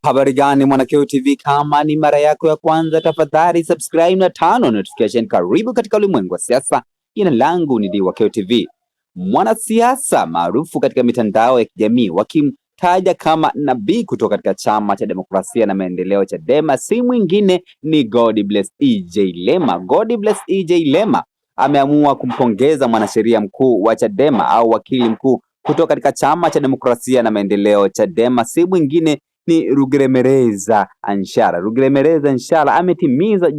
Habari gani Mwanakeo TV, kama ni mara yako ya kwanza tafadhali subscribe na turn on notification. Karibu katika ulimwengu wa siasa. Jina langu ni Diwakeo TV. Mwanasiasa maarufu katika mitandao ya kijamii wakimtaja kama nabii kutoka katika chama cha demokrasia na maendeleo Chadema si mwingine ni Godbless EJ Lema. Godbless EJ Lema ameamua kumpongeza mwanasheria mkuu wa Chadema au wakili mkuu kutoka katika chama cha demokrasia na maendeleo Chadema si mwingine ni Rugemeleza Nshala. Rugemeleza Nshala ametimiza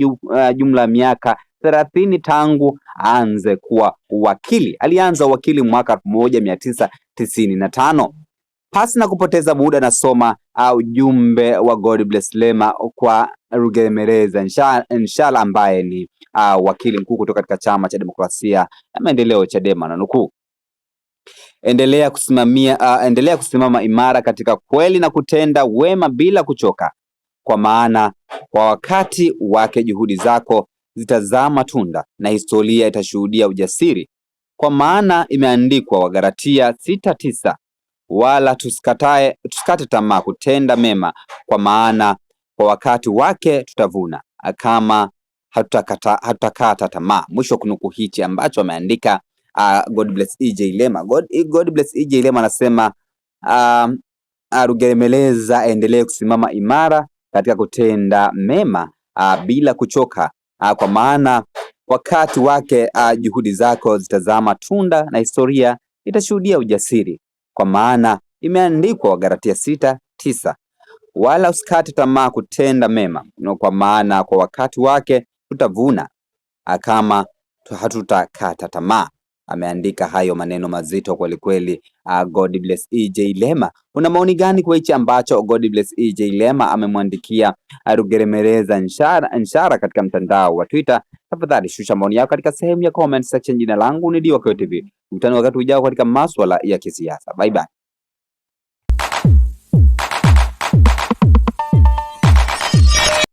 jumla ya miaka 30 tangu aanze kuwa wakili. Alianza wakili mwaka 1995. Pasi na kupoteza muda, nasoma ujumbe wa Godbless Lema kwa Rugemeleza Nshala ambaye ni wakili mkuu kutoka katika chama cha demokrasia na maendeleo Chadema, na nukuu: endelea kusimama imara katika kweli na kutenda wema bila kuchoka, kwa maana kwa wakati wake juhudi zako zitazaa matunda na historia itashuhudia ujasiri. Kwa maana imeandikwa Wagalatia 6:9, wala tusikate tamaa kutenda mema, kwa maana kwa wakati wake tutavuna kama hatutakata tamaa. Mwisho wa kunukuu hichi ambacho ameandika Godbless EJ Lema. Godbless EJ Lema anasema Rugemeleza endelee kusimama imara katika kutenda mema bila kuchoka, kwa maana wakati wake juhudi zako zitazaa matunda na historia itashuhudia ujasiri. Kwa maana imeandikwa Wagalatia 6:9, wala usikate tamaa kutenda mema, kwa maana kwa wakati wake tutavuna kama hatutakata tamaa. Ameandika hayo maneno mazito kweli kweli Godbless EJ Lema. Una maoni gani kwa hichi ambacho Godbless EJ Lema amemwandikia Rugemeleza Nshala katika mtandao wa Twitter? Tafadhali shusha maoni yako katika sehemu ya comment section. Jina langu ni Diwakeo TV. Mkutano wakati ujao katika masuala ya kisiasa. Bye bye.